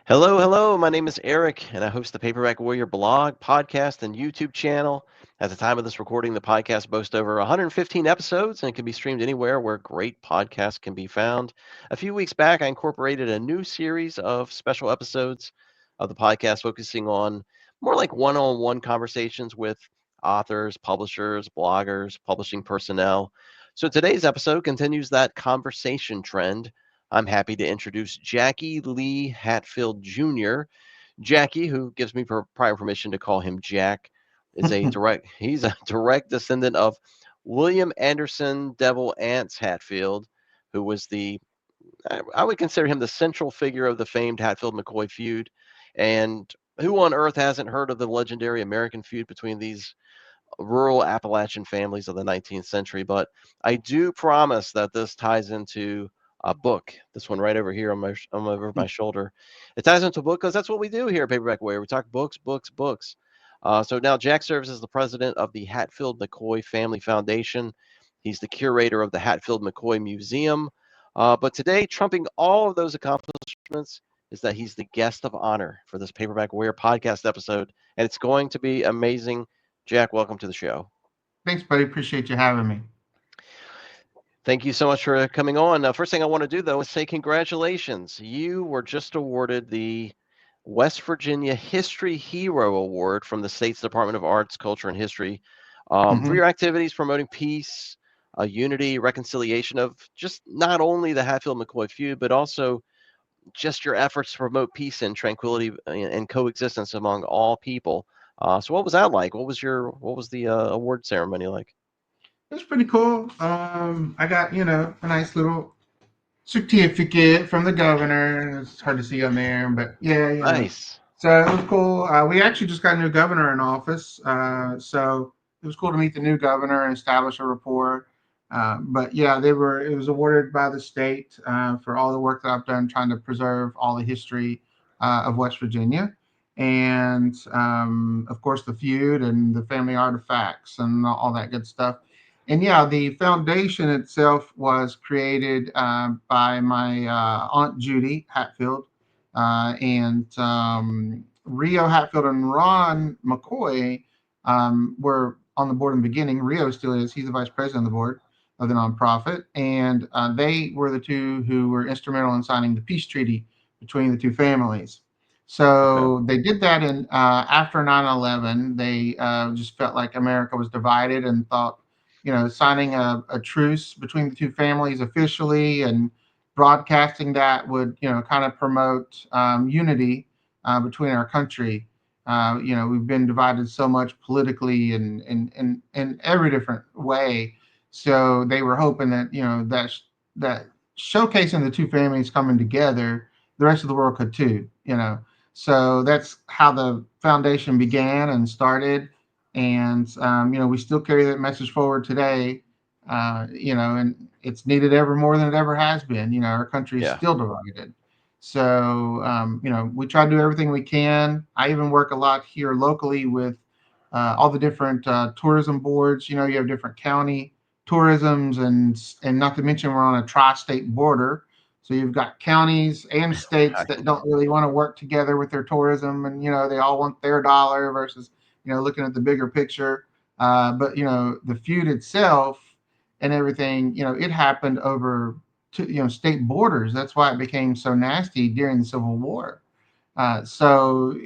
Hello, hello. My name is Eric, and I host the Paperback Warrior blog, podcast, and YouTube channel. At the time of this recording, the podcast boasts over 115 episodes and it can be streamed anywhere where great podcasts can be found. A few weeks back, I incorporated a new series of special episodes of the podcast focusing on more like one on one conversations with authors, publishers, bloggers, publishing personnel. So today's episode continues that conversation trend. I'm happy to introduce Jackie Lee Hatfield Jr. Jackie, who gives me prior permission to call him Jack, he's a direct descendant of William Anderson Devil Anse Hatfield, who was I would consider him the central figure of the famed Hatfield McCoy feud. And who on earth hasn't heard of the legendary American feud between these rural Appalachian families of the 19th century? But I do promise that this ties into a book. This one right over here on over my shoulder. It ties into a book because that's what we do here at Paperback Warrior. We talk books, books, books. So now Jack serves as the president of the Hatfield McCoy Family Foundation. He's the curator of the Hatfield McCoy Museum. But today, trumping all of those accomplishments, is that he's the guest of honor for this Paperback Warrior podcast episode, and it's going to be amazing. Jack, welcome to the show. Thanks, buddy. Appreciate you having me. Thank you so much for coming on. First thing I want to do, though, is say congratulations. You were just awarded the West Virginia History Hero Award from the state's Department of Arts, Culture, and History for hmm your activities promoting peace, unity, reconciliation of just not only the Hatfield McCoy feud, but also just your efforts to promote peace and tranquility and coexistence among all people. So, what was that like? What was the award ceremony like? It's pretty cool. I got a nice little certificate from the governor. It's hard to see on there, but yeah. Nice. So it was cool. We actually just got a new governor in office, so it was cool to meet the new governor and establish a rapport. But yeah, they were. It was awarded by the state for all the work that I've done trying to preserve all the history of West Virginia, and of course the feud and the family artifacts and all that good stuff. And yeah, the foundation itself was created by my aunt Judy Hatfield and Rio Hatfield and Ron McCoy were on the board in the beginning. Rio still is; he's the vice president of the board of the nonprofit, and they were the two who were instrumental in signing the peace treaty between the two families. Okay. So they did that in after 9/11. They just felt like America was divided and thought, signing a truce between the two families officially and broadcasting that would, kind of promote unity between our country. We've been divided so much politically and in every different way. So they were hoping that, that showcasing the two families coming together, the rest of the world could too. So that's how the foundation began and started. And, we still carry that message forward today, and it's needed ever more than it ever has been. Our country is Yeah. still divided. So, we try to do everything we can. I even work a lot here locally with all the different tourism boards. You have different county tourisms, and not to mention we're on a tri-state border. So you've got counties and states that don't really want to work together with their tourism, and they all want their dollar versus looking at the bigger picture. But the feud itself and everything, it happened over state borders. That's why it became so nasty during the Civil War. So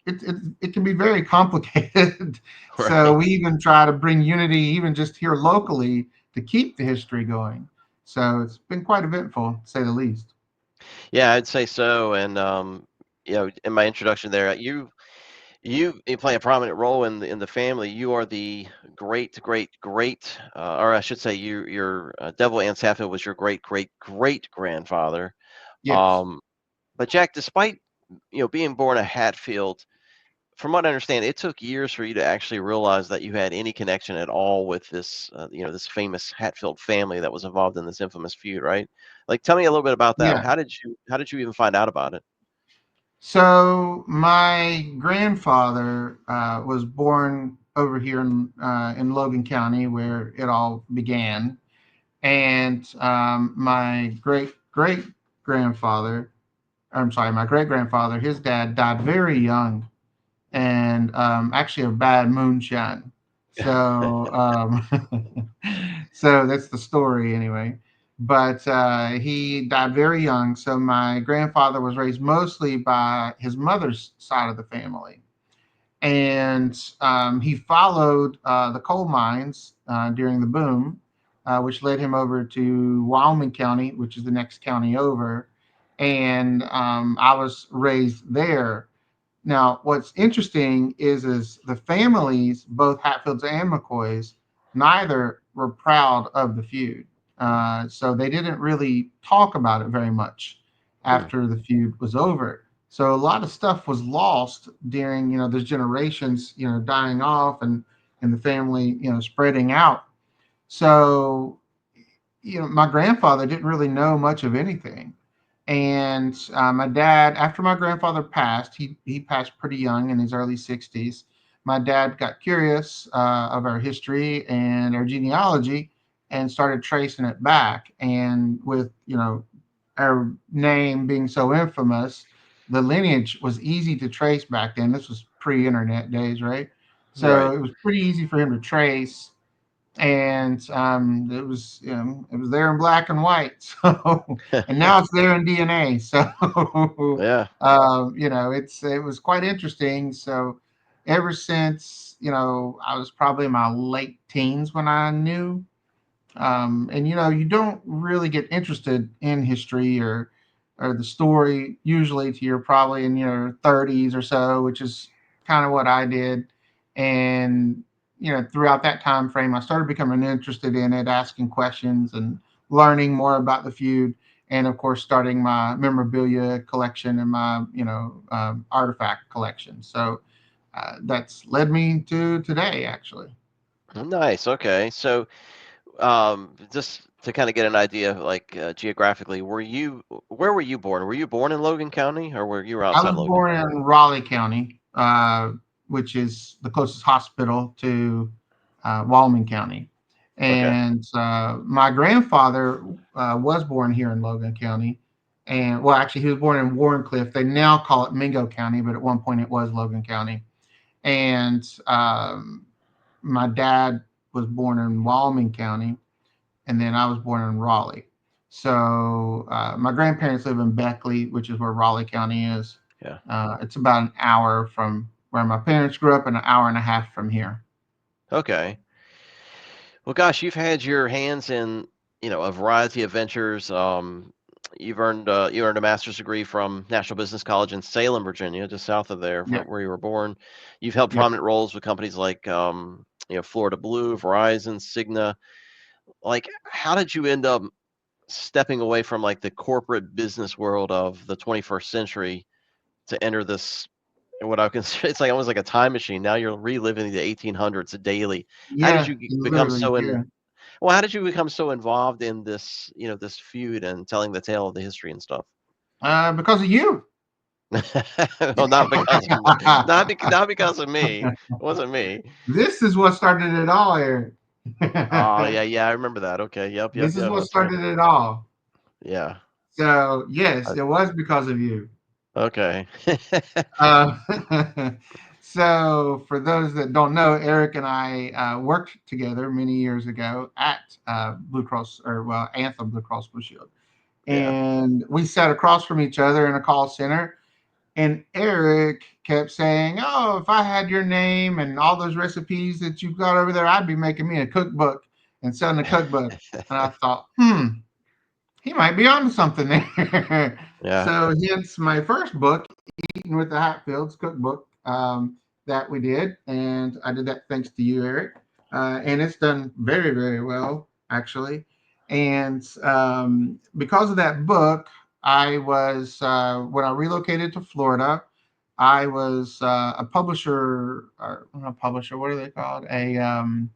it can be very complicated. So Right. we even try to bring unity, even just here locally, to keep the history going. So it's been quite eventful, to say the least. Yeah, I'd say so. And in my introduction there, you play a prominent role in the family. You are the great great great, or I should say, your Devil Anse Hatfield was your great great great grandfather. Yes. Um, but Jack, despite being born a Hatfield, from what I understand, it took years for you to actually realize that you had any connection at all with this, this famous Hatfield family that was involved in this infamous feud, right? Like, tell me a little bit about that. Yeah. How did you even find out about it? So my grandfather was born over here in Logan County, where it all began, and my great great grandfather. I'm sorry, my great grandfather, his dad died very young, and actually of bad moonshine. So so that's the story anyway. But he died very young. So my grandfather was raised mostly by his mother's side of the family, and he followed the coal mines during the boom, which led him over to Wyoming County, which is the next county over. And I was raised there. Now, what's interesting is the families, both Hatfields and McCoys, neither were proud of the feud. So they didn't really talk about it very much Hmm. after the feud was over. So a lot of stuff was lost during, those generations, dying off and the family, spreading out. So my grandfather didn't really know much of anything. And my dad, after my grandfather passed, he passed pretty young in his early 60s. My dad got curious of our history and our genealogy and started tracing it back. And with, our name being so infamous, the lineage was easy to trace back then. This was pre-internet days, right? So Right. it was pretty easy for him to trace, and it was there in black and white. So and now it's there in DNA. So Yeah. it was quite interesting. So ever since I was probably in my late teens when I knew, and you don't really get interested in history or the story usually till you're probably in your 30s or so, which is kind of what I did. And throughout that time frame, I started becoming interested in it, asking questions and learning more about the feud, and of course, starting my memorabilia collection and my artifact collection. So that's led me to today, actually. Nice. Okay. So, just to kind of get an idea, like geographically, where were you born? Were you born in Logan County, or were you I outside was Logan? born in Raleigh County, which is the closest hospital to Wyoming County. Okay. And my grandfather was born here in Logan County. And well, actually, he was born in Warrencliff. They now call it Mingo County, but at one point it was Logan County. And my dad was born in Wyoming County, and then I was born in Raleigh. So my grandparents live in Beckley, which is where Raleigh County is. Yeah. It's about an hour from where my parents grew up and an hour and a half from here. Okay. Well, gosh, you've had your hands in, a variety of ventures. You earned a master's degree from National Business College in Salem, Virginia, just south of there, Yeah, where you were born. You've held yep. prominent roles with companies like, Florida Blue, Verizon, Cigna. Like, how did you end up stepping away from like the corporate business world of the 21st century to enter this? What I consider, it's like almost like a time machine. Now you're reliving the 1800s daily. How did Yeah, you become literally, so yeah. well, how did you become so involved in this, this feud and telling the tale of the history and stuff? Because of you. Well, not because of not because of me. It wasn't me. This is what started it all, Eric. Oh, yeah, yeah, I remember that. Okay, yep, yep, This is yep, what that's right. started it all. Yeah. So yes, I it was because of you. okay. Uh, so, for those that don't know, Eric and I worked together many years ago at Blue Cross, or well, Anthem Blue Cross Blue Shield, Yeah. and we sat across from each other in a call center. And Eric kept saying, "Oh, if I had your name and all those recipes that you've got over there, I'd be making me a cookbook and selling a cookbook." And I thought, he might be onto something there. Yeah. So, hence my first book, Eating with the Hatfields cookbook, that we did. And I did that thanks to you, Eric. And it's done very, very well, actually. And because of that book, when I relocated to Florida, I was a publisher, or not a publisher, what are they called? I'm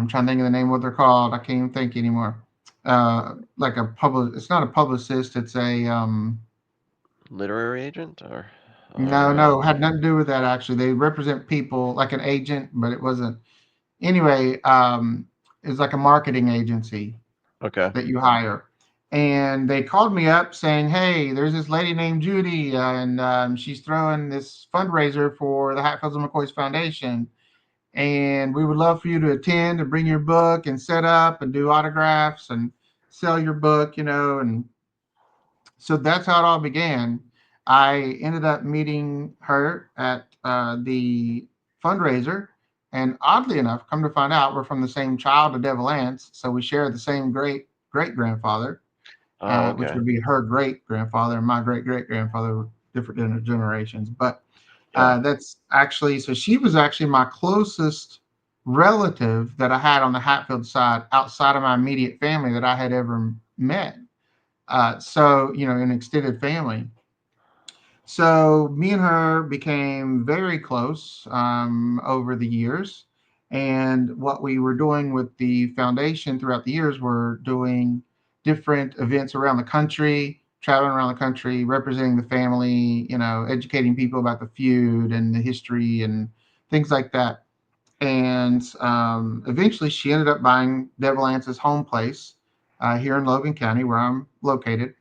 trying to think of the name of what they're called. I can't even think anymore. Like it's not a publicist, it's a, Literary agent or no, uh no, had nothing to do with that actually. They represent people like an agent, but it wasn't. Anyway, it's like a marketing agency okay. that you hire. And they called me up saying, "Hey, there's this lady named Judy, and she's throwing this fundraiser for the Hatfields and McCoys Foundation, and we would love for you to attend and bring your book and set up and do autographs and sell your book, you know." And so that's how it all began. I ended up meeting her at the fundraiser, and oddly enough, come to find out, we're from the same child of Devil Anse, so we share the same great grandfather, Oh, which okay. would be her great grandfather and my great grandfather, different generations. But Yeah. that's actually, so she was actually my closest relative that I had on the Hatfield side outside of my immediate family that I had ever met. So, you know, an extended family. So me and her became very close over the years. And what we were doing with the foundation throughout the years were doing different events around the country, traveling around the country, representing the family, you know, educating people about the feud and the history and things like that. And eventually she ended up buying Devil Anse's home place here in Logan County, where I'm located,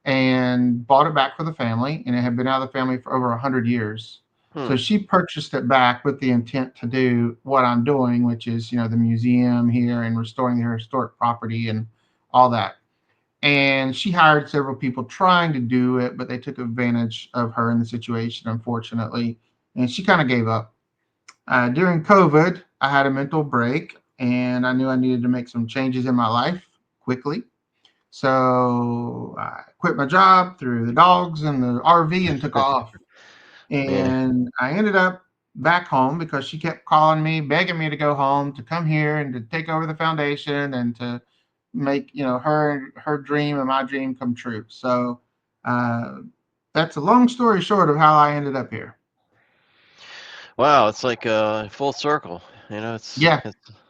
and bought it back for the family. And it had been out of the family for over 100 years. So Hmm. she purchased it back with the intent to do what I'm doing, which is, you know, the museum here and restoring the historic property and all that. And she hired several people trying to do it, but they took advantage of her in the situation, unfortunately. And she kind of gave up. During COVID, I had a mental break and I knew I needed to make some changes in my life quickly. So I quit my job, threw the dogs in the RV, and took off. Yeah. And I ended up back home because she kept calling me, begging me to go home, to come here and to take over the foundation and to make, you know, her dream and my dream come true. So uh, that's a long story short of how I ended up here. Wow, it's like full circle. It's Yeah,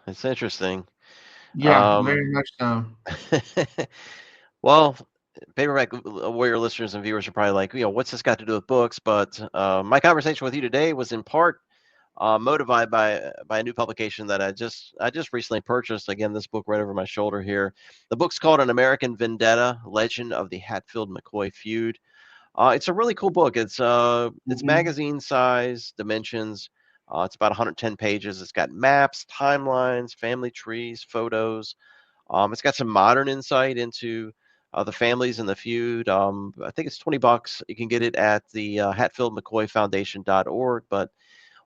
it's interesting. yeah, Um, very much so. well, paperback warrior listeners and viewers are probably like, what's this got to do with books? But my conversation with you today was in part motivated by a new publication that I just recently purchased. Again, this book right over my shoulder here. The book's called An American Vendetta: Legend of the Hatfield McCoy Feud. It's a really cool book. It's Mhm. magazine size dimensions. It's about 110 pages. It's got maps, timelines, family trees, photos. It's got some modern insight into the families in the feud. I think it's $20. You can get it at the Hatfield McCoy Foundation.org. But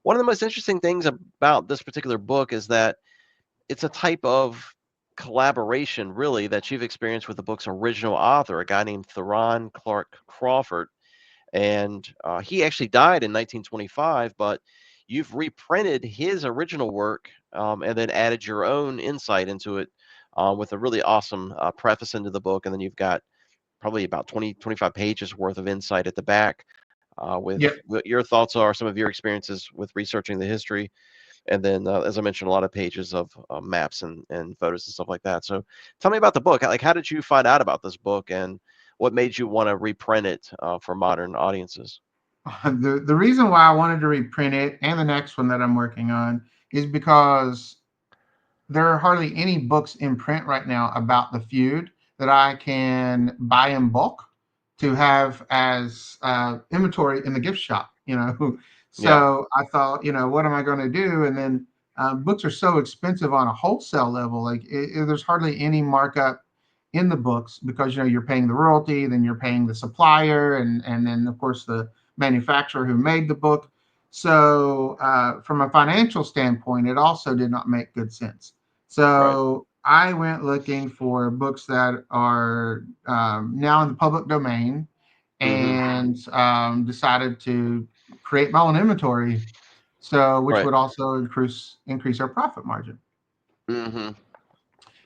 one of the most interesting things about this particular book is that it's a type of collaboration, really, that you've experienced with the book's original author, a guy named Theron Clark Crawford. And he actually died in 1925, but you've reprinted his original work and then added your own insight into it with a really awesome preface into the book. And then you've got probably about 20, 25 pages worth of insight at the back with Yep. what your thoughts are, some of your experiences with researching the history. And then, as I mentioned, a lot of pages of maps and photos and stuff like that. So tell me about the book. Like, how did you find out about this book and what made you want to reprint it for modern audiences? The reason why I wanted to reprint it and the next one that I'm working on is because there are hardly any books in print right now about the feud that I can buy in bulk to have as inventory in the gift shop. You know, Yeah. so I thought, you know, what am I going to do? And then books are so expensive on a wholesale level. Like there's hardly any markup in the books because, you know, you're paying the royalty, then you're paying the supplier, and then of course the manufacturer who made the book. So from a financial standpoint, it also did not make good sense. Right. So I went looking for books that are now in the public domain Hmm. and decided to create my own inventory. So, which Right. would also increase our profit margin. Hmm.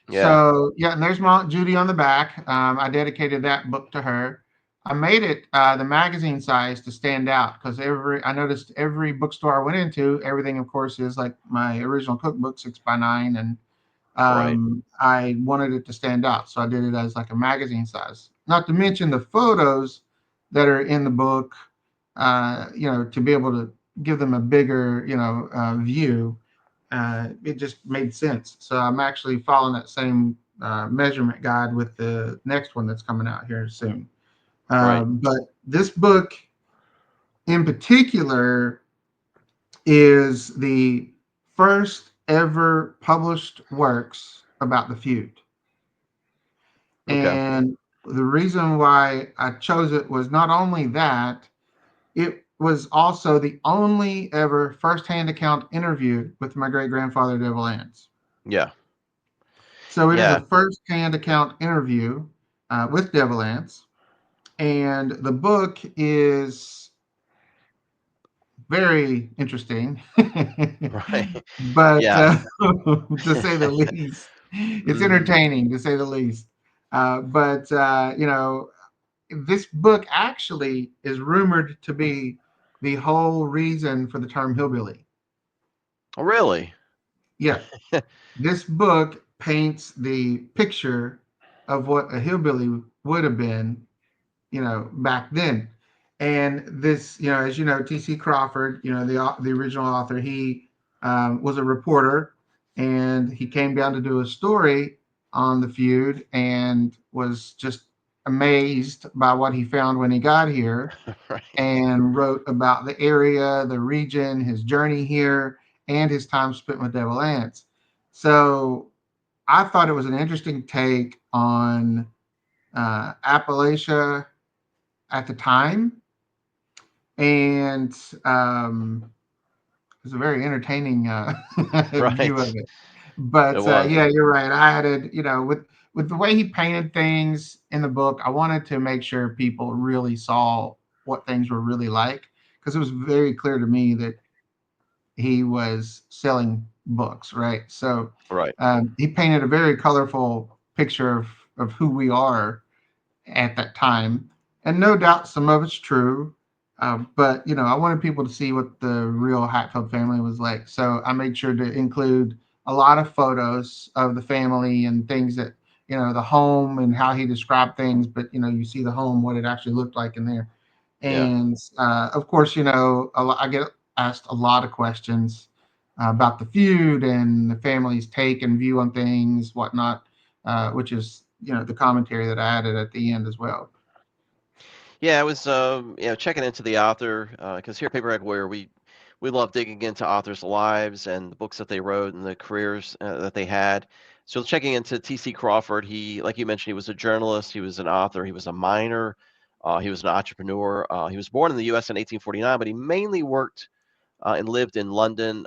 Yeah. So yeah, and there's my Aunt Judy on the back. I dedicated that book to her. I made it the magazine size to stand out because I noticed every bookstore I went into, everything of course is like my original cookbook, 6 by 9, and Right. I wanted it to stand out, so I did it as like a magazine size. Not to mention the photos that are in the book, you know, to be able to give them a bigger, you know, view. It just made sense. So I'm actually following that same measurement guide with the next one that's coming out here soon. Right. But this book in particular is the first ever published works about the feud. Okay. And the reason why I chose it was not only that, it was also the only ever firsthand account interview with my great grandfather, Devil Anse. Yeah. So it is a Yeah. first-hand account interview with Devil Anse, and the book is very interesting, Right. but Yeah. to say the least, it's Mhm. entertaining to say the least. But this book actually is rumored to be the whole reason for the term hillbilly. Really? Yeah, this book paints the picture of what a hillbilly would have been, back then. And this, as you know, T.C. Crawford, the original author, he was a reporter, and he came down to do a story on the feud, and was just amazed by what he found when he got here, Right. and wrote about the area, the region, his journey here, and his time spent with Devil Ants. So I thought it was an interesting take on Appalachia at the time, and it was a very entertaining view of Right. it. It But was. yeah, you're right. I added, with the way he painted things in the book, I wanted to make sure people really saw what things were really like, because it was very clear to me that he was selling books, right? So Right. he painted a very colorful picture of who we are at that time. And no doubt some of it's true. But I wanted people to see what the real Hatfield family was like. So I made sure to include a lot of photos of the family and things that, the home and how he described things. But you see the home, what it actually looked like in there. Yeah. And of course, I get asked a lot of questions about the feud and the family's take and view on things, whatnot, which is the commentary that I added at the end as well. Yeah, I was checking into the author because here at Paperback Warrior we love digging into authors' lives and the books that they wrote and the careers that they had. So checking into T.C. Crawford, he, like you mentioned, he was a journalist, he was an author, he was a miner, he was an entrepreneur. He was born in the U.S. in 1849, but he mainly worked and lived in London.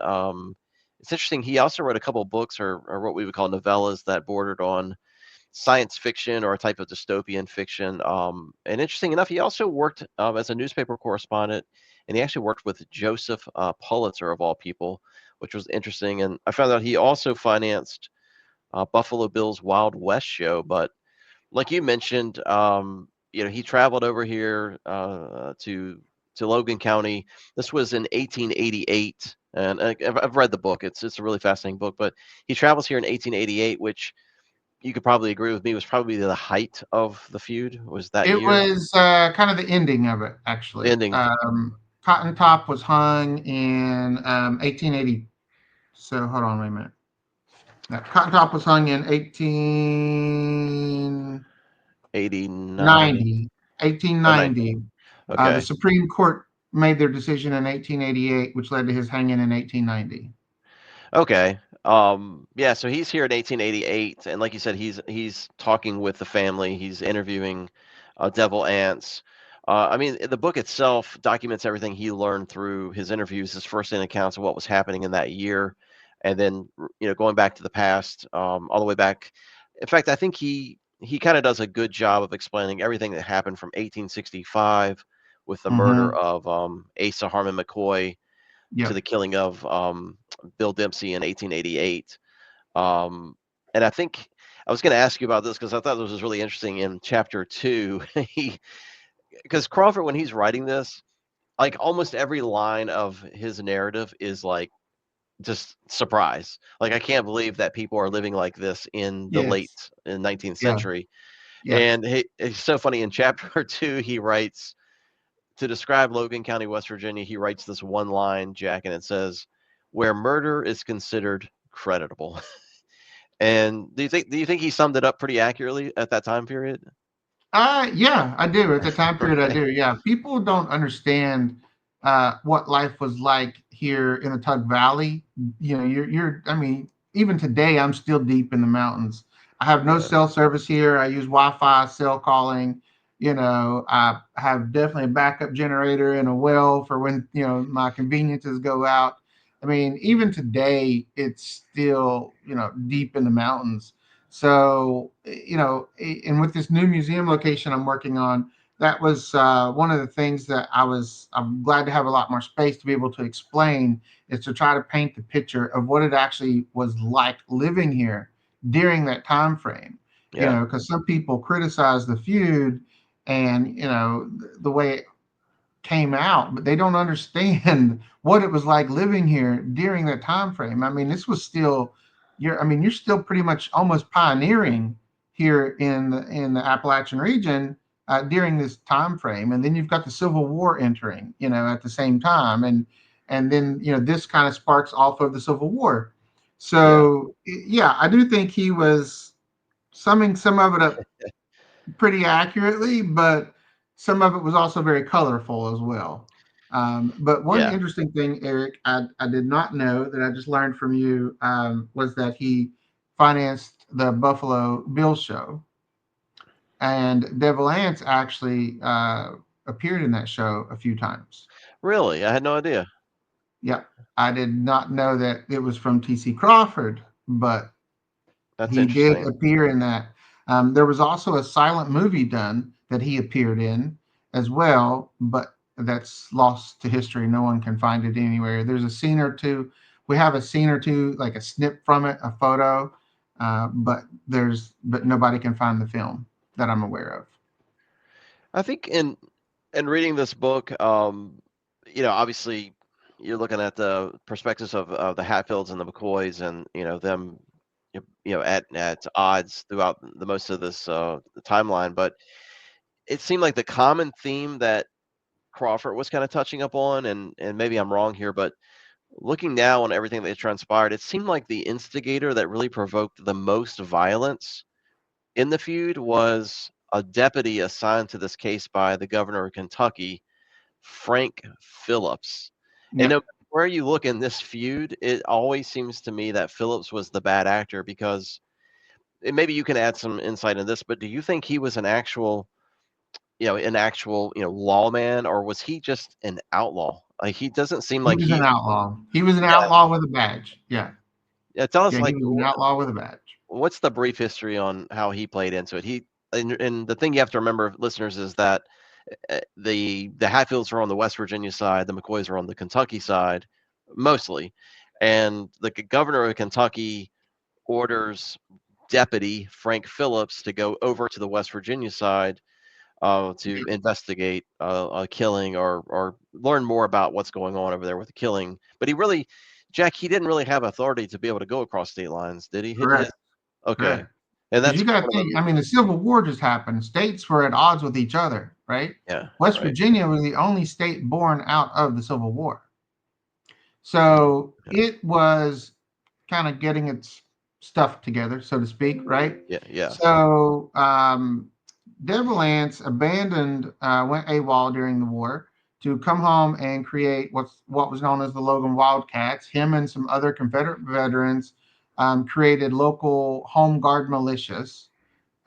It's interesting. He also wrote a couple of books, or what we would call novellas, that bordered on science fiction or a type of dystopian fiction. And interesting enough, he also worked as a newspaper correspondent, and he actually worked with Joseph Pulitzer of all people, which was interesting. And I found out he also financed Buffalo Bill's Wild West show. But like you mentioned, he traveled over here to Logan County. This was in 1888, and I've read the book. It's a really fascinating book. But he travels here in 1888, which you could probably agree with me was probably the height of the feud. Was that It year was kind of the ending of it, actually. ending? Cotton Top was hung in 1880. So hold on, wait a minute. Cotton Top was hung in 89 1890. or 90? 1890. The Okay. Supreme Court made their decision in 1888, which led to his hanging in 1890. Okay. Yeah, so he's here in 1888, and like you said, he's talking with the family. He's interviewing devil ants. I mean, the book itself documents everything he learned through his interviews, his first-hand accounts of what was happening in that year, and then going back to the past, all the way back. In fact, I think he kind of does a good job of explaining everything that happened from 1865 with the murder Mm-hmm. of Asa Harmon McCoy to Yep. the killing of Bill Dempsey in 1888. Um, and I think I was going to ask you about this because I thought this was really interesting in chapter two. he Because Crawford, when he's writing this, like almost every line of his narrative is like just surprise. Like I can't believe that people are living like this in the late Yes. in 19th Yeah. century. Yeah. And it's so funny in chapter two, he writes to describe Logan County, West Virginia, he writes this one line, Jack, and it says, "Where murder is considered creditable." And do you think he summed it up pretty accurately at that time period? Yeah, I do. At the time period, I Right. do. Yeah, people don't understand what life was like here in the Tug Valley. You know, you're. I mean, even today, I'm still deep in the mountains. I have no Yeah. cell service here. I use Wi-Fi, cell calling. You know, I have definitely a backup generator and a well for when my conveniences go out. I mean, even today, it's still deep in the mountains. So, and with this new museum location I'm working on, that was one of the things that I'm glad to have a lot more space to be able to explain, is to try to paint the picture of what it actually was like living here during that time frame. Yeah. Because some people criticize the feud and, the way came out, but they don't understand what it was like living here during that time frame. I mean, this was still you're still pretty much almost pioneering here in the Appalachian region during this time frame, and then you've got the Civil War entering, at the same time, and then this kind of sparks off of the Civil War. Yeah. So yeah, I do think he was summing some of it up pretty accurately, but some of it was also very colorful as well. But one Yeah. interesting thing, Eric, I did not know that I just learned from you was that he financed the Buffalo Bill show, and Devil Anse actually appeared in that show a few times. Really? I had no idea. Yep, I did not know that it was from T.C. Crawford, but That's he did interesting. appear in that. There was also a silent movie done that he appeared in as well, but that's lost to history. No one can find it anywhere. There's a scene or two. We have a scene or two, like a snip from it, a photo, but nobody can find the film that I'm aware of. I think in reading this book, obviously you're looking at the perspectives of the Hatfields and the McCoys, and them, at odds throughout the most of this the timeline. But it seemed like the common theme that Crawford was kind of touching up on, and maybe I'm wrong here, but looking now on everything that transpired, it seemed like the instigator that really provoked the most violence in the feud was a deputy assigned to this case by the governor of Kentucky, Frank Phillips. And no Yep. matter where you look in this feud, it always seems to me that Phillips was the bad actor because and maybe you can add some insight in this, but do you think he was an actual lawman, or was he just an outlaw? Like he doesn't seem He like was an he. outlaw. He was an Yeah, outlaw with a badge. Yeah. tell us Yeah, he like was an outlaw with a badge. what's the brief history on how he played into it? And the thing you have to remember, listeners, is that the Hatfields are on the West Virginia side, the McCoys are on the Kentucky side, mostly, and the governor of Kentucky orders Deputy Frank Phillips to go over to the West Virginia side to Yep. investigate a killing or learn more about what's going on over there with the killing. But Jack, he didn't really have authority to be able to go across state lines, did he? Correct. Okay, Correct. and Because that's you got to one of think, the I mean, the Civil War just happened. States were at odds with each other, right? yeah, West right, Virginia was the only state born out of the Civil War. So yeah, it was kind of getting its stuff together, so to speak, right? yeah, yes, So Devil Anse went AWOL during the war to come home and create what was known as the Logan Wildcats. Him and some other Confederate veterans created local home guard militias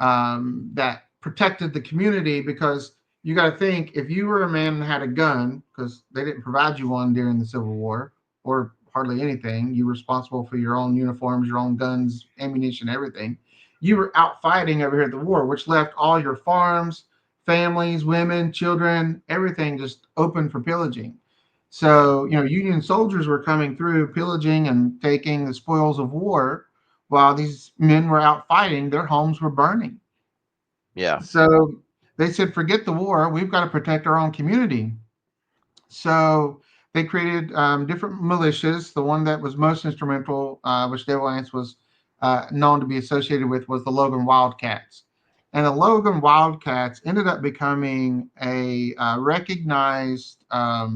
that protected the community, because you got to think, if you were a man and had a gun, because they didn't provide you one during the Civil War or hardly anything, you were responsible for your own uniforms, your own guns, ammunition, everything. You were out fighting over here at the war, which left all your farms, families, women, children, everything just open for pillaging. yeah, So, Union soldiers were coming through, pillaging and taking the spoils of war, while these men were out fighting. Their homes were burning. yeah, So they said, forget the war. We've got to protect our own community. So they created different militias. The one that was most instrumental, which Dale Lance was known to be associated with, was the Logan Wildcats. And the Logan Wildcats ended up becoming a recognized, uh,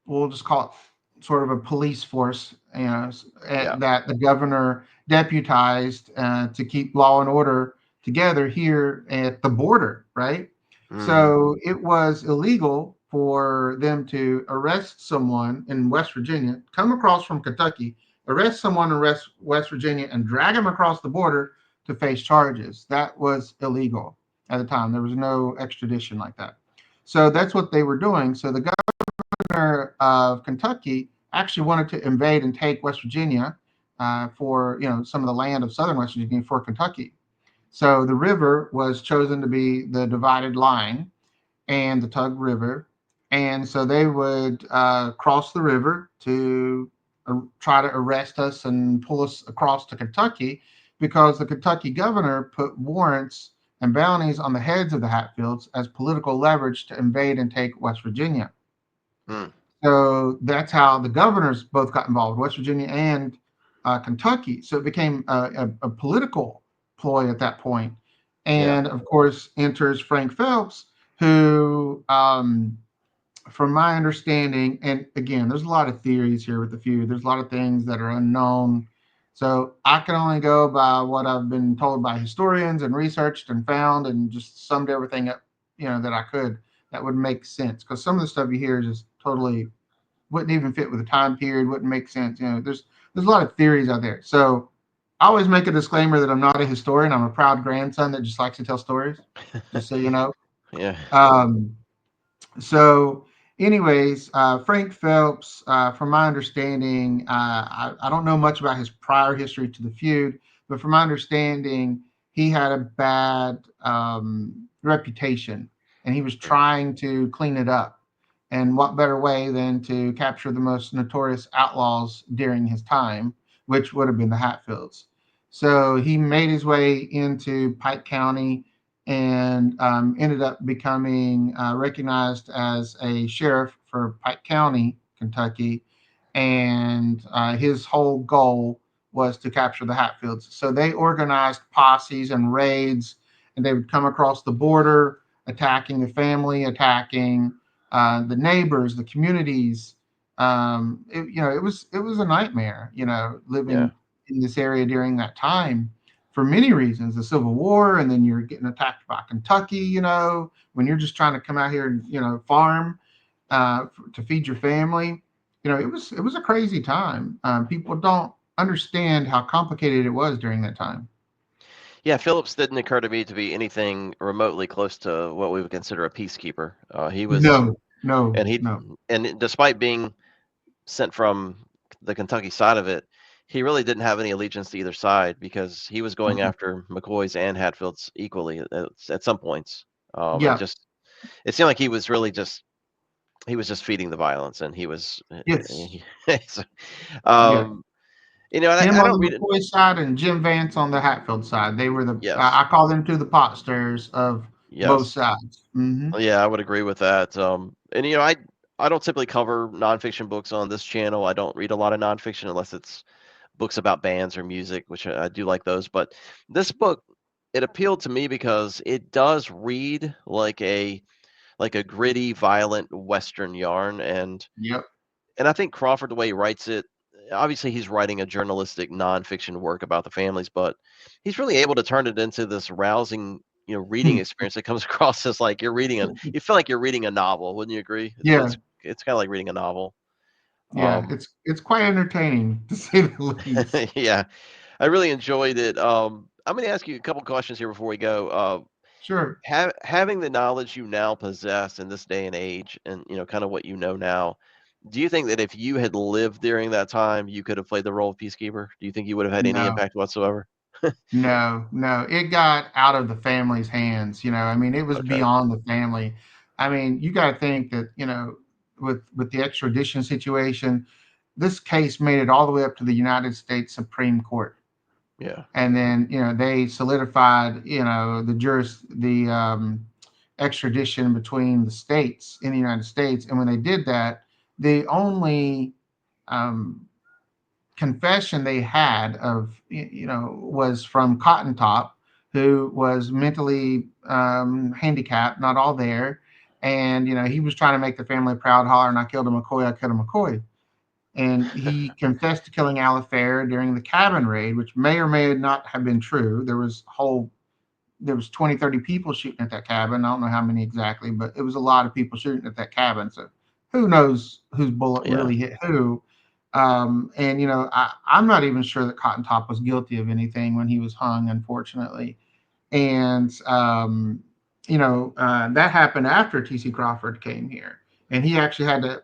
we'll just call it sort of a police force Yeah. that the governor deputized to keep law and order together here at the border, right? Hmm. So it was illegal for them to arrest someone in West Virginia, come across from Kentucky, arrest someone in West Virginia, and drag them across the border to face charges. That was illegal at the time. There was no extradition like that. So that's what they were doing. So the governor of Kentucky actually wanted to invade and take West Virginia for some of the land of southern West Virginia for Kentucky. So the river was chosen to be the divided line and the Tug River, and so they would cross the river to try to arrest us and pull us across to Kentucky because the Kentucky governor put warrants and bounties on the heads of the Hatfields as political leverage to invade and take West Virginia. Hmm. So that's how the governors both got involved, West Virginia and Kentucky. So it became a political ploy at that point. Yeah. And of course, enters Frank Phelps, who, from my understanding, and again, there's a lot of theories here with the feud. There's a lot of things that are unknown. So I can only go by what I've been told by historians and researched and found, and just summed everything up, that I could that would make sense. Because some of the stuff you hear is just totally wouldn't even fit with the time period, wouldn't make sense. There's a lot of theories out there. So I always make a disclaimer that I'm not a historian. I'm a proud grandson that just likes to tell stories, just so you know. Yeah. Um, so, anyways, Frank Phelps, from my understanding, I don't know much about his prior history to the feud, but from my understanding, he had a bad reputation and he was Hmm. trying to clean it up. And what better way than to capture the most notorious outlaws during his time, which would have been the Hatfields? So he made his way into Pike County and ended up becoming recognized as a sheriff for Pike County, Kentucky. And his whole goal was to capture the Hatfields. So they organized posses and raids, and they would come across the border, attacking the family, attacking the neighbors, the communities. It was a nightmare, Yeah. living in this area during that time for many reasons, the Civil War, and then you're getting attacked by Kentucky, when you're just trying to come out here and, farm to feed your family. It was a crazy time. People don't understand how complicated it was during that time. Yeah. Phillips didn't occur to me to be anything remotely close to what we would consider a peacekeeper. He was, No, no, and he, no. and despite being sent from the Kentucky side of it, he really didn't have any allegiance to either side because he was going Mm-mm. after McCoy's and Hatfield's equally at some points. And Yeah. just it seemed like he was just feeding the violence, and he was, Yes. so, Yeah. um, and Him I on don't the read it. McCoy side and Jim Vance on the Hatfield side. They were Yes, I call them two the pot stirrers of both yes, sides. Hmm. yeah, I would agree with that. And I don't typically cover nonfiction books on this channel. I don't read a lot of nonfiction unless it's books about bands or music, which I do like those. But this book, it appealed to me because it does read like a gritty, violent Western yarn, Yep. and I think Crawford, the way he writes it, obviously he's writing a journalistic nonfiction work about the families, but he's really able to turn it into this rousing, reading experience that comes across as like you feel like you're reading a novel, wouldn't you agree? It's Yeah. it's it's kind of like reading a novel. Yeah. Um, It's quite entertaining to say the least. yeah, I really enjoyed it. I'm going to ask you a couple questions here before we go. Sure. Having the knowledge you now possess in this day and age, and kind of what you know now, do you think that if you had lived during that time, you could have played the role of peacekeeper? Do you think you would have had any No. impact whatsoever? No, no, it got out of the family's hands. I mean, it was Okay. beyond the family. I mean, you got to think that with the extradition situation, this case made it all the way up to the United States Supreme Court, Yeah. and then they solidified the extradition between the states in the United States, and when they did that, the only um, confession they had of was from Cotton Top, who was mentally handicapped, not all there, and he was trying to make the family proud, hollering, "I killed a McCoy, I killed a McCoy." and he confessed to killing Alifair during the cabin raid, which may or may not have been true. There was 20, 30 people shooting at that cabin. I don't know how many exactly, but it was a lot of people shooting at that cabin. So who knows whose bullet Yeah. really hit who? And I'm not even sure that Cotton Top was guilty of anything when he was hung, unfortunately. And that happened after T.C. Crawford came here, and he actually had to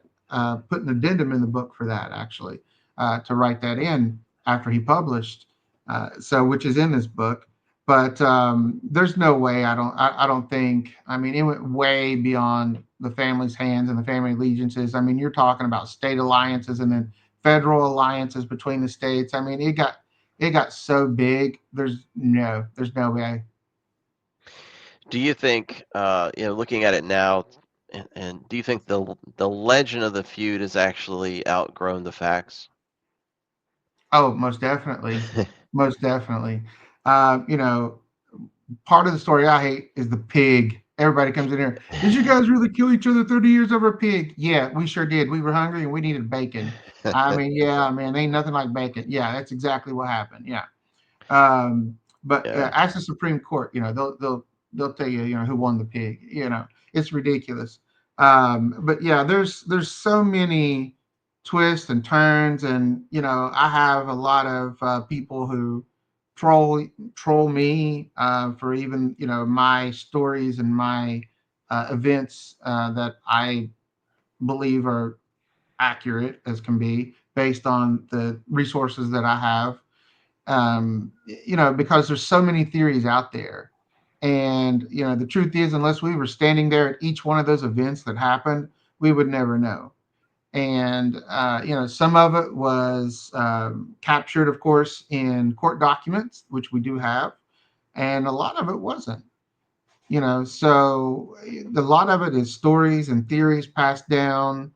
put an addendum in the book for that, actually, to write that in after he published, which is in this book. But there's no way. I don't think. I mean, it went way beyond the family's hands and the family allegiances. I mean, you're talking about state alliances and then federal alliances between the states. I mean, it got so big. There's no way. Do you think, looking at it now, and do you think the legend of the feud has actually outgrown the facts? Oh, most definitely. Most definitely. You know, part of the story I hate is the pig. Everybody comes in here. Did you guys really kill each other 30 years over a pig? Yeah, we sure did. We were hungry and we needed bacon. I mean, yeah, man, ain't nothing like bacon. Yeah, that's exactly what happened. Yeah. But Yeah, ask the Supreme Court. They'll tell you, who won the pig. It's ridiculous. But yeah, there's so many twists and turns, and I have a lot of people who troll troll me for even my stories and my events that I believe are accurate as can be based on the resources that I have, because there's so many theories out there. And, the truth is, unless we were standing there at each one of those events that happened, we would never know. And, some of it was captured, of course, in court documents, which we do have, and a lot of it wasn't. So a lot of it is stories and theories passed down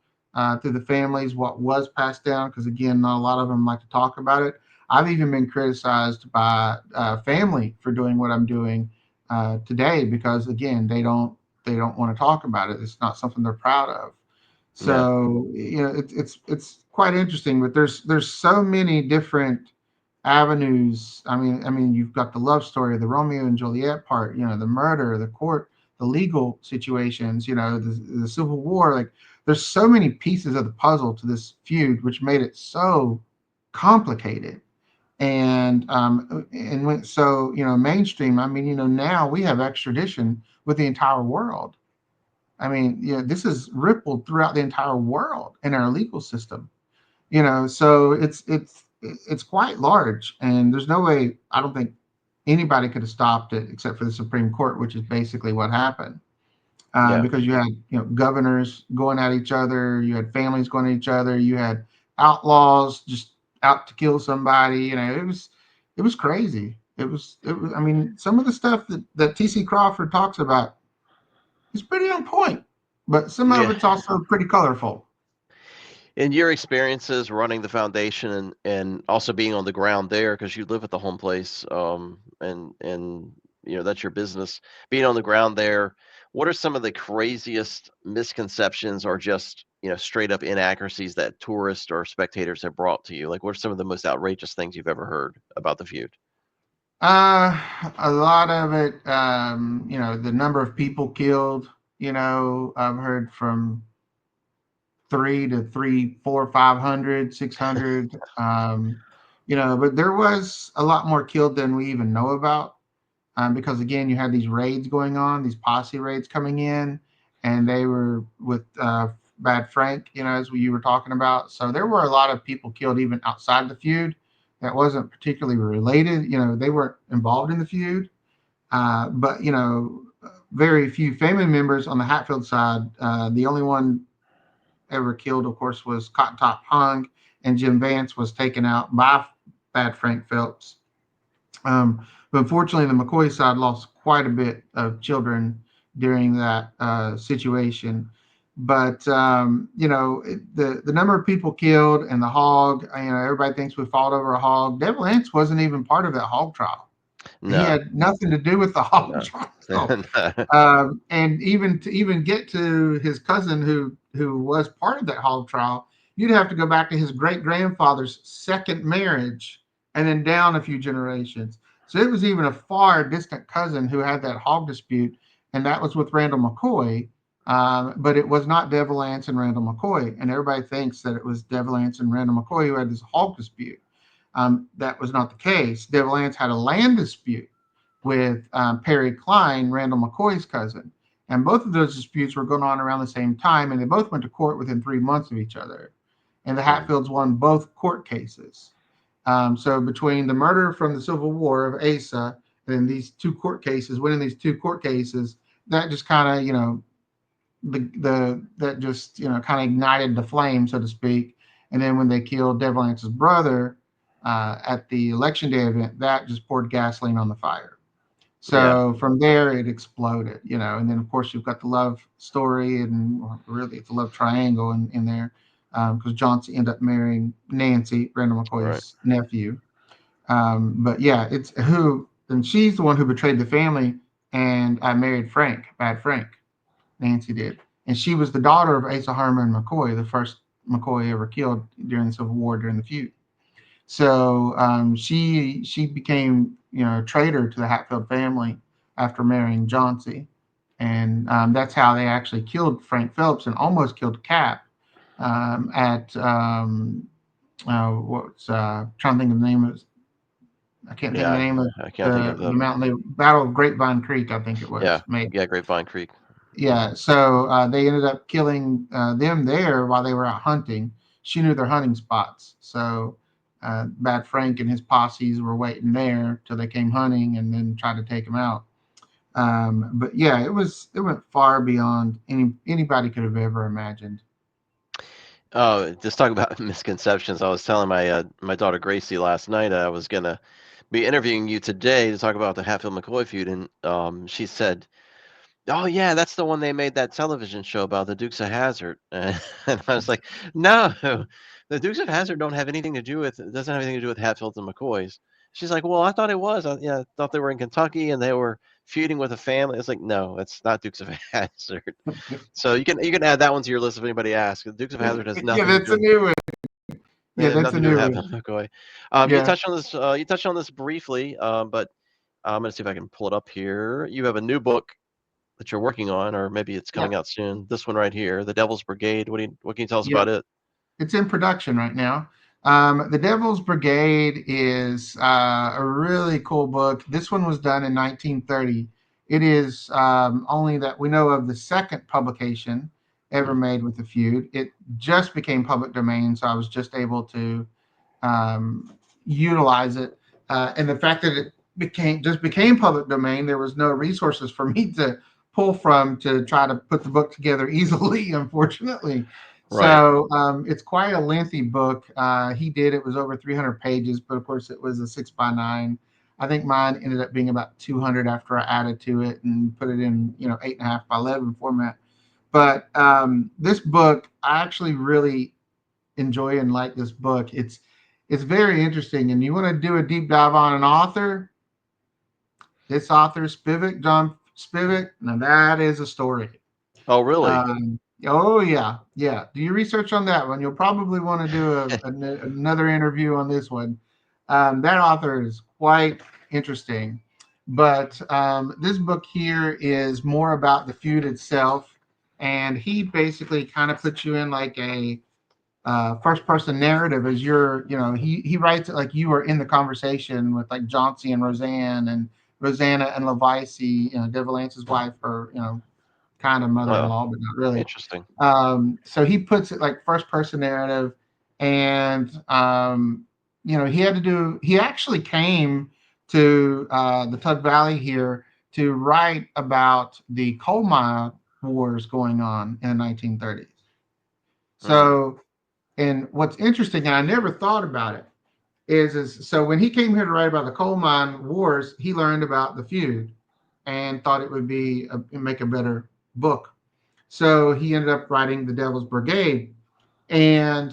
through the families, what was passed down, because again, not a lot of them like to talk about it. I've even been criticized by family for doing what I'm doing today because again, they don't want to talk about it. It's not something they're proud of. yeah, So it's quite interesting, but there's so many different avenues. I mean, you've got the love story, the Romeo and Juliet part, the murder, the court, the legal situations, the Civil War. Like, there's so many pieces of the puzzle to this feud, which made it so complicated. And when, so mainstream. I mean, now we have extradition with the entire world. I mean, this is rippled throughout the entire world in our legal system. So it's quite large, and there's no way. I don't think anybody could have stopped it except for the Supreme Court, which is basically what happened. yeah. Because you had governors going at each other, you had families going at each other, you had outlaws just out to kill somebody. It was crazy. It was. I mean, some of the stuff that T.C. Crawford talks about is pretty on point, but some of Yeah. it's also pretty colorful. In your experiences running the foundation and also being on the ground there, because you live at the home place, and that's your business. Being on the ground there, what are some of the craziest misconceptions or just straight up inaccuracies that tourists or spectators have brought to you? Like, what are some of the most outrageous things you've ever heard about the feud? Uh, a lot of it, the number of people killed, I've heard from three to three, four, 500, 600. But there was a lot more killed than we even know about. Because again, you had these raids going on, these posse raids coming in, and they were with Bad Frank, as you were talking about. So there were a lot of people killed even outside the feud that wasn't particularly related. They weren't involved in the feud, but very few family members on the Hatfield side. The only one ever killed, of course, was Cotton Top hung, and Jim Vance was taken out by Bad Frank Phelps. But unfortunately, the McCoy side lost quite a bit of children during that situation. But the number of people killed and the hog, everybody thinks we fought over a hog. Devil Anse wasn't even part of that hog trial. He No, had nothing to do with the hog no. trial. No. And even to get to his cousin who was part of that hog trial, you'd have to go back to his great grandfather's second marriage and then down a few generations. So it was even a far distant cousin who had that hog dispute, and that was with Randall McCoy. But it was not Devil Anse and Randall McCoy, and everybody thinks that it was Devil Anse and Randall McCoy who had this hog dispute. That was not the case. Devil Anse had a land dispute with Perry Klein, Randall McCoy's cousin. And both of those disputes were going on around the same time, and they both went to court within 3 months of each other. And the Mm. Hatfields won both court cases. So between the murder from the Civil War of Asa and these two court cases, winning these two court cases, that just kind of, the that just kind of ignited the flame, so to speak. And then when they killed Devil Anse's brother at the election day event, that just poured gasoline on the fire. Yeah. So from there, it exploded, and then of course you've got the love story, and well, really it's a love triangle in there, because Johnson ended up marrying Nancy, Randall Right. McCoy's nephew. But yeah, it's who, and she's the one who betrayed the family and married Frank, Bad Frank. Nancy did, and she was the daughter of Asa Harmon McCoy, the first McCoy ever killed during the Civil War during the feud. So she became a traitor to the Hatfield family after marrying Johnsy, and that's how they actually killed Frank Phelps and almost killed Cap at what's trying to think of the name of, I can't think of the Yeah. name of I can't think of the the. mountain, the Battle of Grapevine Creek, I think it Yeah. was made. Yeah. Grapevine Creek. Yeah, so they ended up killing them there while they were out hunting. She knew their hunting spots, so Bad Frank and his posses were waiting there till they came hunting, and then tried to take him out. But yeah, it went far beyond anybody could have ever imagined. Oh, just talk about misconceptions. I was telling my daughter Gracie last night I was gonna be interviewing you today to talk about the Hatfield McCoy feud, and she said, "Oh yeah, that's the one they made that television show about, the Dukes of Hazzard." And I was like, "No, the Dukes of Hazzard don't have anything to do with. It doesn't have anything to do with Hatfields and McCoys." She's like, "Well, I thought it was. Yeah, I thought they were in Kentucky and they were feuding with a family." It's like, no, it's not Dukes of Hazzard. So you can add that one to your list if anybody asks. The Dukes of Hazzard has Yeah, nothing to that's do a with. new one. They Yeah, have that's a nothing to do with new one. Hatfield McCoy. You Yeah, touched on this. You touched on this briefly, but I'm gonna see if I can pull it up here. You have a new book that you're working on, or maybe it's yeah, coming out soon. This one right here, The Devil's Brigade. What can you tell us yeah. about it? It's in production right now. The Devil's Brigade is a really cool book. This one was done in 1930. It is only that we know of the second publication ever Mm, made with the feud. It just became public domain, so I was just able to um, utilize it. And the fact that it became public domain, there was no resources for me to pull from to try to put the book together easily, unfortunately. right. So it's quite a lengthy book. He did, it was over 300 pages, but of course it was a 6 by 9. I think mine ended up being about 200 after I added to it and put it in 8.5 by 11 format. But this book, I actually really enjoy and like this book. It's very interesting, and you want to do a deep dive on an author. This author, Spivak, John Spivak. Now that is a story. Oh, really? Oh yeah, yeah. Do your research on that one. You'll probably want to do another interview on this one. That author is quite interesting, but this book here is more about the feud itself, and he basically kind of puts you in like a first person narrative as you're, he writes it like you are in the conversation with like Johnsy and Roseanne and Rosanna and Levice, Devil Anse's wife, or kind of Oh, mother-in-law, but not really. interesting. So he puts it like first person narrative, and he actually came to the Tug Valley here to write about the coal mine wars going on in the 1930s. Mm, So, and what's interesting, and I never thought about it, is so when he came here to write about the coal mine wars, he learned about the feud and thought it would make a better book. So he ended up writing The Devil's Brigade. And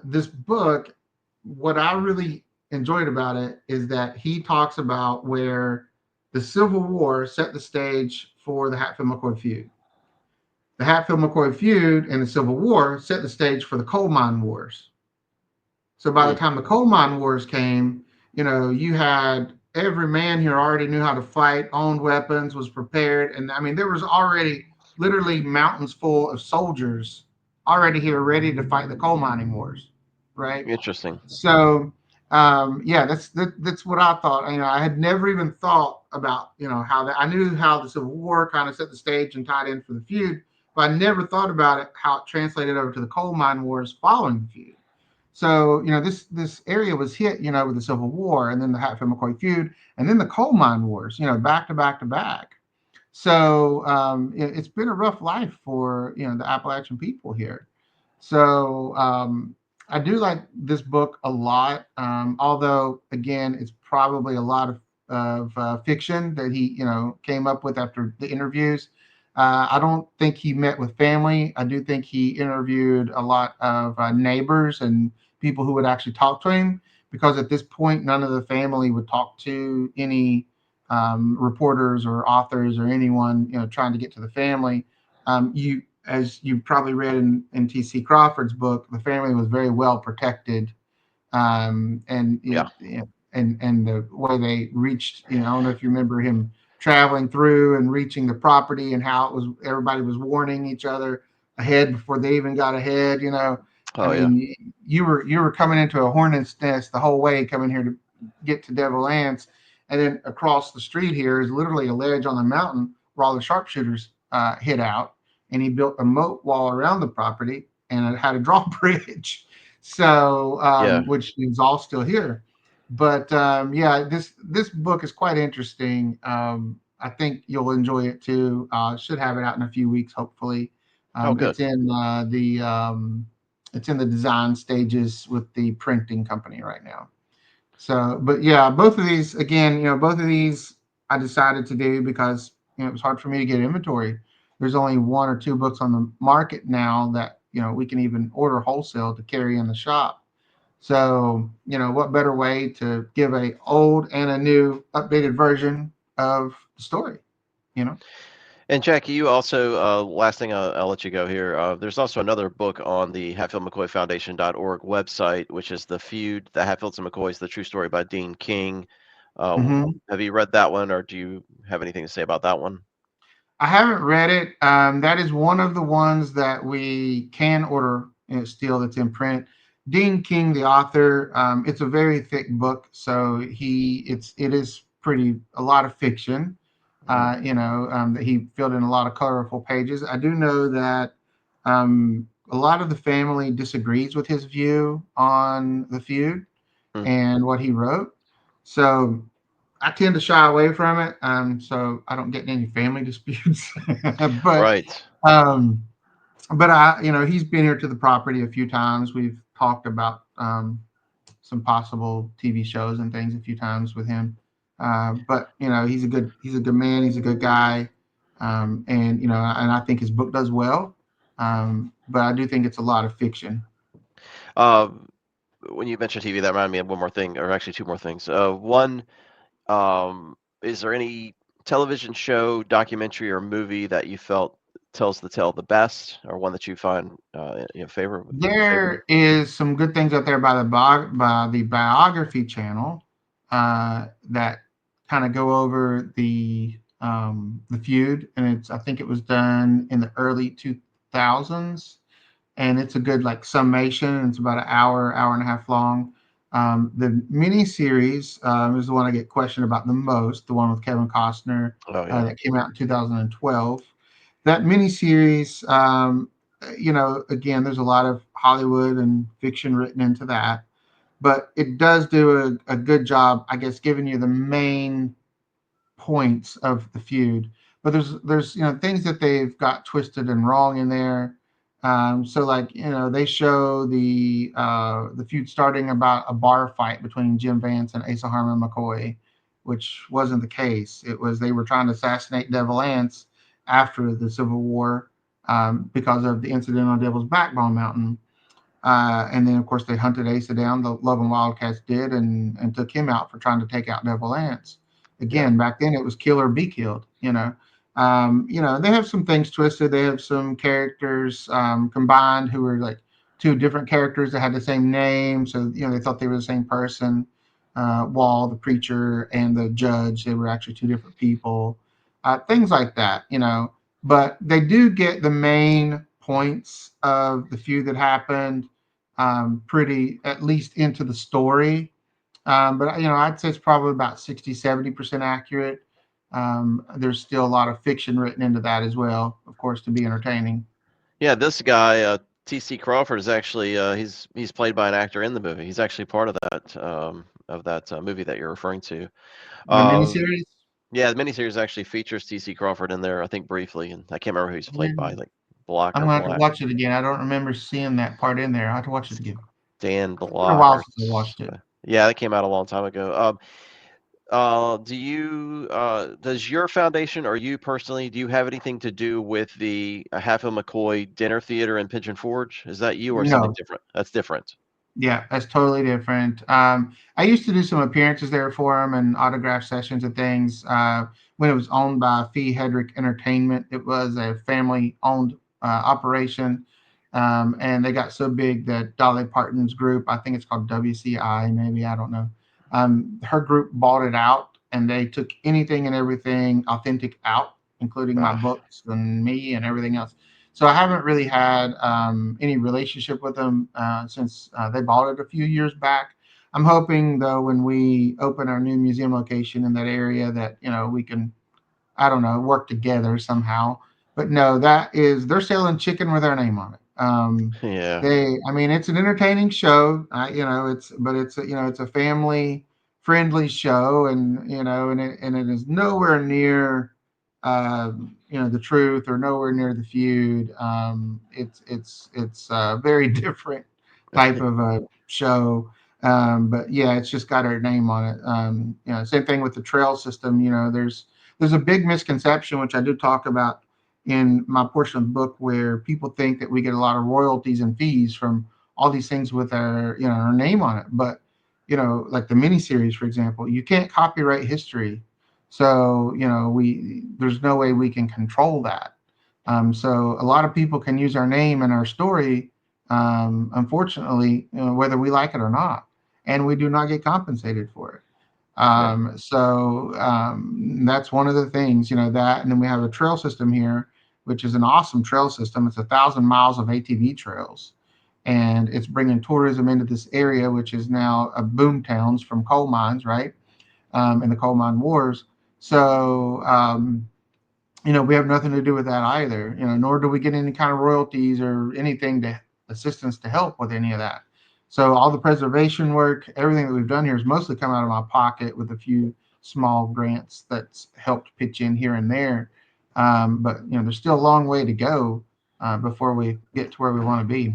this book, what I really enjoyed about it is that he talks about where the Civil War set the stage for the Hatfield McCoy feud. The Hatfield-McCoy feud and the Civil War set the stage for the coal mine wars. So by the Mm, time the coal mine wars came, you had every man here already knew how to fight, owned weapons, was prepared, and I mean there was already literally mountains full of soldiers already here ready to fight the coal mining wars, right? interesting. So yeah, that's what I thought. I had never even thought about how that. I knew how the Civil War kind of set the stage and tied in for the feud, but I never thought about it how it translated over to the coal mine wars following the feud. So this area was hit with the Civil War and then the Hatfield McCoy feud and then the coal mine wars, back to back to back. So it's been a rough life for the Appalachian people here. So I do like this book a lot, although again it's probably a lot of fiction that he came up with after the interviews. I don't think he met with family. I do think he interviewed a lot of neighbors and people who would actually talk to him because at this point none of the family would talk to any reporters or authors or anyone trying to get to the family. You as you probably read in T.C. Crawford's book, the family was very well protected, and Yeah. and the way they reached. I don't know if you remember him traveling through and reaching the property and how it was. Everybody was warning each other ahead before they even got ahead. I Oh yeah. mean, you were coming into a hornet's nest the whole way coming here to get to Devil Anse, and then across the street here is literally a ledge on the mountain where all the sharpshooters hid out, and he built a moat wall around the property and it had a drawbridge. So, Yeah. which is all still here. But yeah, this book is quite interesting. I think you'll enjoy it too. Should have it out in a few weeks, hopefully. Oh, Um, good. it's in the it's in the design stages with the printing company right now. So, but yeah, both of these again, both of these I decided to do because it was hard for me to get inventory. There's only one or two books on the market now that we can even order wholesale to carry in the shop. So, what better way to give a old and a new updated version of the story, you know? And Jackie, you also, last thing I'll let you go here. There's also another book on the Hatfield McCoy Foundation.org website, which is The Feud, The Hatfields and McCoys, The True Story by Dean King. hmm Have you read that one, or do you have anything to say about that one? I haven't read it. That is one of the ones that we can order still that's in print. Dean King, the author, it's a very thick book, so it is pretty a lot of fiction. Mhm. That he filled in a lot of colorful pages. I do know that a lot of the family disagrees with his view on the feud Mm. and what he wrote. So I tend to shy away from it, so I don't get in any family disputes. but Right. um, but he's been here to the property a few times. We've talked about some possible TV shows and things a few times with him. But he's a good man. He's a good guy, and I think his book does well. But I do think it's a lot of fiction. Um, when you mentioned TV, that reminded me of one more thing, or actually two more things. One, is there any television show, documentary, or movie that you felt tells the tale the best, or one that you find favorite? There is some good things out there by the biography channel that kind of go over the feud, and I think it was done in the early 2000s, and it's a good like summation. It's about an hour and a half long. The mini series is the one I get questioned about the most, the one with Kevin Costner Oh yeah. that came out in 2012. That miniseries, again, there's a lot of Hollywood and fiction written into that, but it does do a good job, I guess, giving you the main points of the feud. But there's things that they've got twisted and wrong in there. So like they show the feud starting about a bar fight between Jim Vance and Asa Harmon McCoy, which wasn't the case. It was they were trying to assassinate Devil Anse after the Civil War because of the incident on Devil's Backbone Mountain. And then, of course, they hunted Asa down. The Love and Wildcats did, and took him out for trying to take out Devil Anse. Yeah. Again, back then it was kill or be killed. They have some things twisted. They have some characters combined who were like two different characters that had the same name. So, they thought they were the same person. Wall, the preacher, and the judge, they were actually two different people. Things like that. But they do get the main points of the feud that happened pretty, at least into the story. But I'd say it's probably about 60, 70% accurate. There's still a lot of fiction written into that as well, of course, to be entertaining. Yeah, this guy, T.C. Crawford, is actually he's played by an actor in the movie. He's actually part of that movie that you're referring to. The Um, miniseries. yeah, the miniseries actually features T.C. Crawford in there, I think briefly, and I can't remember who he's Yeah, played by, like Block I'm or gonna have to Black, watch it again. I don't remember seeing that part in there. I have to watch it again. Dan It's been a Block while or since I watched it. yeah, that came out a long time ago. Does your foundation or you personally, do you have anything to do with the Hatfield McCoy Dinner Theater in Pigeon Forge? Is that you or something No, different? That's different. yeah, that's totally different. I used to do some appearances there for him and autograph sessions and things. When it was owned by Fee Hedrick Entertainment, it was a family-owned operation, and they got so big that Dolly Parton's group, I think it's called WCI, maybe I don't know, her group bought it out, and they took anything and everything authentic out, including my Ah, books and me and everything else. So I haven't really had any relationship with them since they bought it a few years back. I'm hoping though when we open our new museum location in that area that we can, I don't know, work together somehow. But no, they're selling chicken with their name on it. yeah. I mean, it's an entertaining show. It's a family friendly show, and it is nowhere near, the truth or nowhere near the feud. It's a very different type of a show. But yeah, it's just got our name on it. Same thing with the trail system. There's a big misconception, which I do talk about in my portion of the book, where people think that we get a lot of royalties and fees from all these things with our name on it. But like the miniseries, for example, you can't copyright history, so we there's no way we can control that. So a lot of people can use our name and our story, unfortunately, whether we like it or not, and we do not get compensated for it. Yeah. That's one of the things, that, and then we have a trail system here, which is an awesome trail system. It's 1,000 miles of ATV trails, and it's bringing tourism into this area, which is now a boom towns from coal mines, right? In the coal mine wars. So, we have nothing to do with that either, nor do we get any kind of royalties or anything to assistance to help with any of that. So all the preservation work, everything that we've done here has mostly come out of my pocket with a few small grants that's helped pitch in here and there. But there's still a long way to go before we get to where we want to be.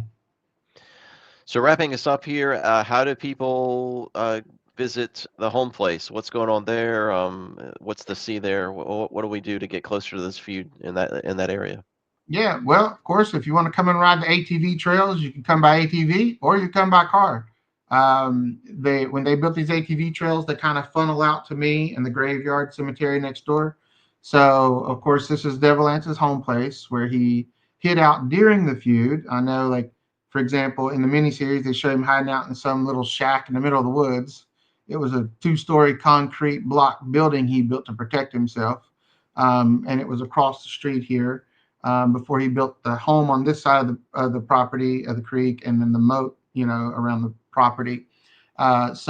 So wrapping us up here, how do people visit the home place? What's going on there? What's to see there? What do we do to get closer to this feud in that area? Yeah, well, of course, if you want to come and ride the ATV trails, you can come by ATV or you come by car. They When they built these ATV trails, they kind of funnel out to me and the graveyard cemetery next door. So, of course, this is Devil Ance's home place where he hid out during the feud. I know, like for example, in the miniseries, they show him hiding out in some little shack in the middle of the woods. It was a two-story concrete block building he built to protect himself, and it was across the street here before he built the home on this side of the property of the creek, and then the moat, around the property. Next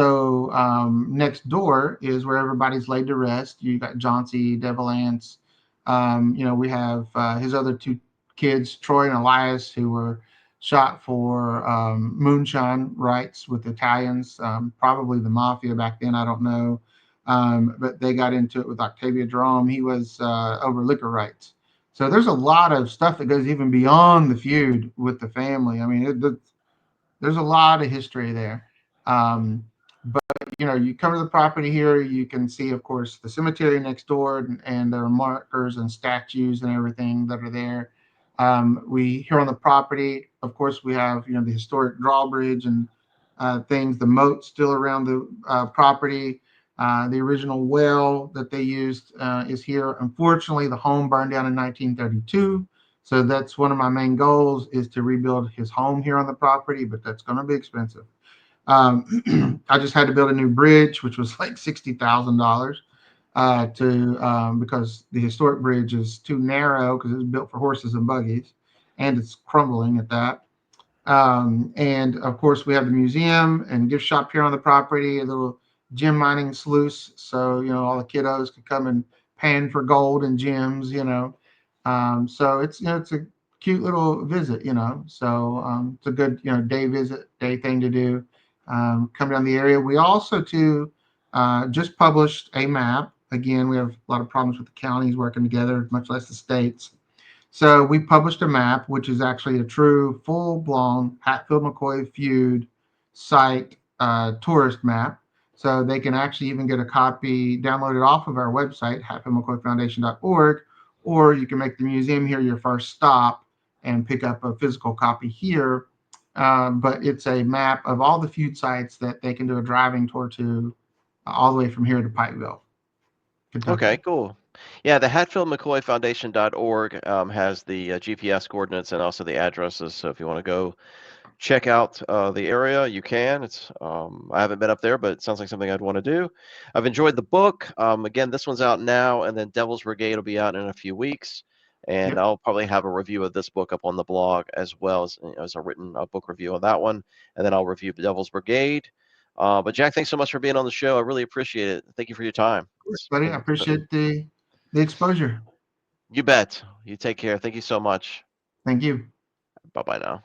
door is where everybody's laid to rest. You got John C. Devil Anse. We have his other two kids, Troy and Elias, who were shot for moonshine rights with Italians, probably the mafia back then. I don't know. But they got into it with Octavia Jerome. He was over liquor rights. So there's a lot of stuff that goes even beyond the feud with the family. I mean, there's a lot of history there. Um, but you come to the property here, you can see, of course, the cemetery next door, and there are markers and statues and everything that are there. We here on the property, of course, we have the historic drawbridge and things, the moat still around the property. The original well that they used is here. Unfortunately, the home burned down in 1932. So that's one of my main goals is to rebuild his home here on the property, but that's going to be expensive. I just had to build a new bridge, which was like $60,000 to because the historic bridge is too narrow because it was built for horses and buggies, and it's crumbling at that. And of course, we have the museum and gift shop here on the property, a little gem mining sluice. So, all the kiddos could come and pan for gold and gems. So it's a cute little visit. So it's a good, day visit, day thing to do. Come down the area. We also, too, just published a map. Again, we have a lot of problems with the counties working together, much less the states. So we published a map, which is actually a true, full-blown Hatfield McCoy Feud site tourist map. So they can actually even get a copy downloaded off of our website, hatfieldmccoyfoundation.org, or you can make the museum here your first stop and pick up a physical copy here. But it's a map of all the feud sites that they can do a driving tour to all the way from here to Pikeville, Okay, Kentucky. cool. Yeah, the HatfieldMcCoyFoundation.org has the GPS coordinates and also the addresses. So if you want to go check out the area, you can. I haven't been up there, but it sounds like something I'd want to do. I've enjoyed the book. Again, this one's out now, and then Devil's Brigade will be out in a few weeks. And Yep. I'll probably have a review of this book up on the blog as well as a written book review on that one. And then I'll review Devil's Brigade. But Jack, thanks so much for being on the show. I really appreciate it. Thank you for your time. Of course, buddy. I appreciate the exposure. You bet. You take care. Thank you so much. Thank you. Bye bye now.